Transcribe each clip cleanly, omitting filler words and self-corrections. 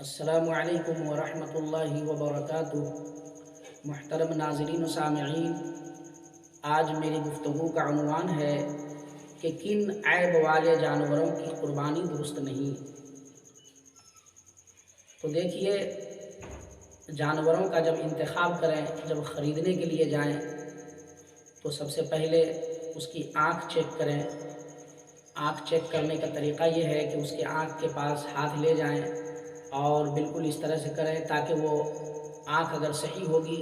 السلام علیکم ورحمۃ اللہ وبرکاتہ۔ محترم ناظرین و سامعین، آج میری گفتگو کا عنوان ہے کہ کن عیب والے جانوروں کی قربانی درست نہیں۔ تو دیکھیے، جانوروں کا جب انتخاب کریں، جب خریدنے کے لیے جائیں تو سب سے پہلے اس کی آنکھ چیک کریں۔ آنکھ چیک کرنے کا طریقہ یہ ہے کہ اس کے آنکھ کے پاس ہاتھ لے جائیں اور بالکل اس طرح سے کریں تاکہ وہ آنکھ اگر صحیح ہوگی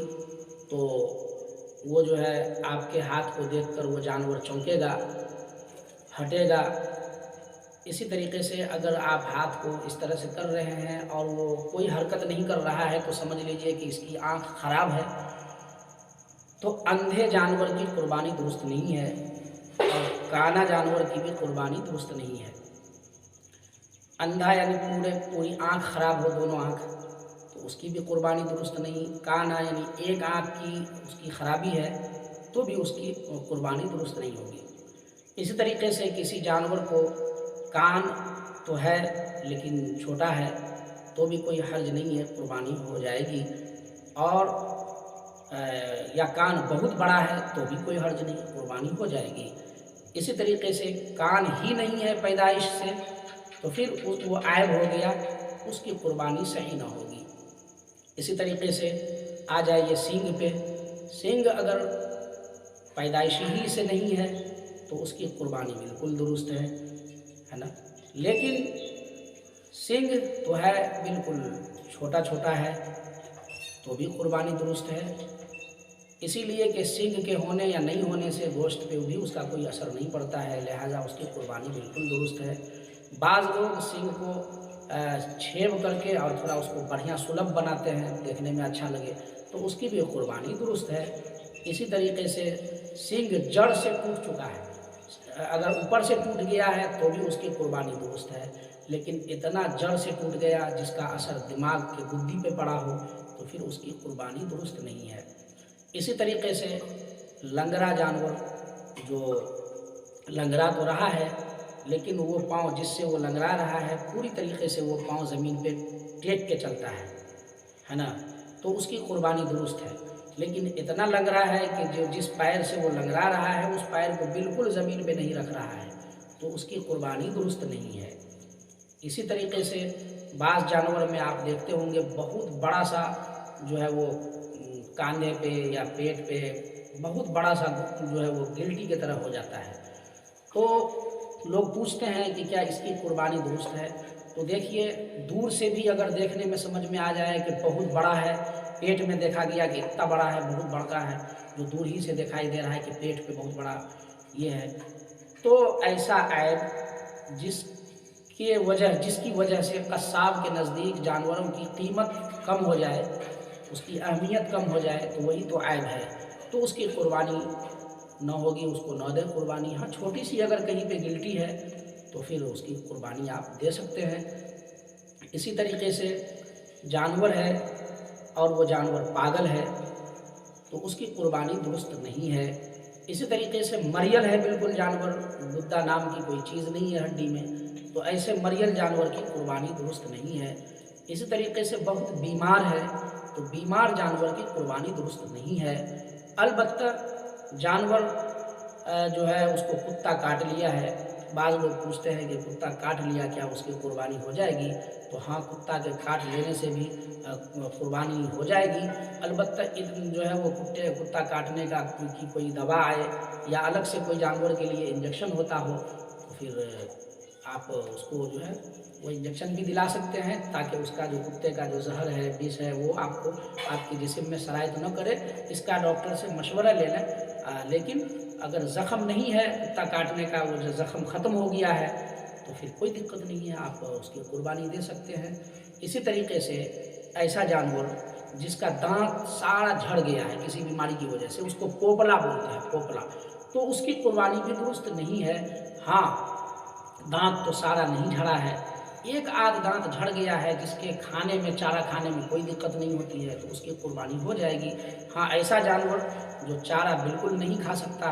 تو وہ جو ہے آپ کے ہاتھ کو دیکھ کر وہ جانور چونکے گا، ہٹے گا۔ اسی طریقے سے اگر آپ ہاتھ کو اس طرح سے کر رہے ہیں اور وہ کوئی حرکت نہیں کر رہا ہے تو سمجھ لیجئے کہ اس کی آنکھ خراب ہے۔ تو اندھے جانور کی قربانی درست نہیں ہے اور کانا جانور کی بھی قربانی درست نہیں ہے۔ اندھا یعنی پوری آنکھ خراب ہو، دونوں آنکھ، تو اس کی بھی قربانی درست نہیں۔ کانا یعنی ایک آنکھ کی اس کی خرابی ہے تو بھی اس کی قربانی درست نہیں ہوگی۔ اسی طریقے سے کسی جانور کو کان تو ہے لیکن چھوٹا ہے تو بھی کوئی حرج نہیں ہے، قربانی ہو جائے گی۔ اور یا کان بہت بڑا ہے تو بھی کوئی حرج نہیں، قربانی ہو جائے گی۔ اسی طریقے سے کان ہی نہیں ہے پیدائش سے تو پھر وہ عیب ہو گیا، اس کی قربانی صحیح نہ ہوگی۔ اسی طریقے سے آ جائیے سینگ پہ۔ سینگ اگر پیدائشی ہی سے نہیں ہے تو اس کی قربانی بالکل درست ہے نا، لیکن سینگ تو ہے بالکل چھوٹا چھوٹا ہے تو بھی قربانی درست ہے، اسی لیے کہ سینگ کے ہونے یا نہیں ہونے سے گوشت پہ بھی اس کا کوئی اثر نہیں پڑتا ہے، لہٰذا اس کی قربانی بالکل درست ہے۔ بعض لوگ سینگ کو چھیب کر کے اور تھوڑا اس کو بڑھیا سلب بناتے ہیں، دیکھنے میں اچھا لگے، تو اس کی بھی قربانی درست ہے۔ اسی طریقے سے سینگ جڑ سے ٹوٹ چکا ہے، اگر اوپر سے ٹوٹ گیا ہے تو بھی اس کی قربانی درست ہے، لیکن اتنا جڑ سے ٹوٹ گیا جس کا اثر دماغ کے گدی پہ پڑا ہو تو پھر اس کی قربانی درست نہیں ہے۔ اسی طریقے سے لنگڑا جانور، جو لنگڑا تو رہا ہے لیکن وہ پاؤں جس سے وہ لنگڑا رہا ہے پوری طریقے سے وہ پاؤں زمین پہ ٹیک کے چلتا ہے نا، تو اس کی قربانی درست ہے، لیکن اتنا لنگڑا ہے کہ جو جس پیر سے وہ لنگڑا رہا ہے اس پیر کو بالکل زمین پہ نہیں رکھ رہا ہے تو اس کی قربانی درست نہیں ہے۔ اسی طریقے سے بعض جانور میں آپ دیکھتے ہوں گے بہت بڑا سا جو ہے وہ کاندھے پہ یا پیٹ پہ بہت بڑا سا جو ہے وہ گلٹی کی طرح ہو جاتا ہے، تو لوگ پوچھتے ہیں کہ کیا اس کی قربانی درست ہے؟ تو دیکھیے، دور سے بھی اگر دیکھنے میں سمجھ میں آ جائے کہ بہت بڑا ہے، پیٹ میں دیکھا گیا کہ اتنا بڑا ہے، بہت بڑا ہے، جو دور ہی سے دکھائی دے رہا ہے کہ پیٹ پہ بہت بڑا یہ ہے، تو ایسا عیب جس کی وجہ سے قصاب کے نزدیک جانوروں کی قیمت کم ہو جائے، اس کی اہمیت کم ہو جائے تو وہی تو عیب ہے، تو اس کی قربانی نہ ہوگی، اس کو نہ دے قربانی۔ ہاں، چھوٹی سی اگر کہیں پہ گلٹی ہے تو پھر اس کی قربانی آپ دے سکتے ہیں۔ اسی طریقے سے جانور ہے اور وہ جانور پاگل ہے تو اس کی قربانی درست نہیں ہے۔ اسی طریقے سے مریل ہے بالکل جانور، گدا نام کی کوئی چیز نہیں ہے ہڈی میں، تو ایسے مریل جانور کی قربانی درست نہیں ہے۔ اسی طریقے سے بہت بیمار ہے تو بیمار جانور کی قربانی درست نہیں ہے۔ البتہ جانور جو ہے اس کو کتا کاٹ لیا ہے، بعض لوگ پوچھتے ہیں کہ کتا کاٹ لیا کیا اس کی قربانی ہو جائے گی؟ تو ہاں، کتا کے کاٹ لینے سے بھی قربانی ہو جائے گی، البتہ جو ہے وہ کتا کاٹنے کا کوئی دوا آئے یا الگ سے کوئی جانور کے لیے انجیکشن ہوتا ہو تو پھر آپ اس کو جو ہے وہ انجیکشن بھی دلا سکتے ہیں تاکہ اس کا جو کتے کا جو زہر ہے، وش ہے، وہ آپ کے جسم میں سرایت نہ کرے۔ اس کا ڈاکٹر سے مشورہ لے لیں، لیکن اگر زخم نہیں ہے کتا کاٹنے کا، وہ جو زخم ختم ہو گیا ہے تو پھر کوئی دقت نہیں ہے، آپ اس کی قربانی دے سکتے ہیں۔ اسی طریقے سے ایسا جانور جس کا دانت سارا جھڑ گیا ہے کسی بیماری کی وجہ سے، اس کو پوپلا بولتے ہیں، پوپلا، تو اس کی قربانی بھی درست نہیں ہے۔ ہاں، دانت تو سارا نہیں جھڑا ہے، ایک آدھ دانت جھڑ گیا ہے جس کے کھانے میں، چارہ کھانے میں کوئی دقت نہیں ہوتی ہے تو اس کی قربانی ہو جائے گی۔ ہاں، ایسا جانور جو چارہ بالکل نہیں کھا سکتا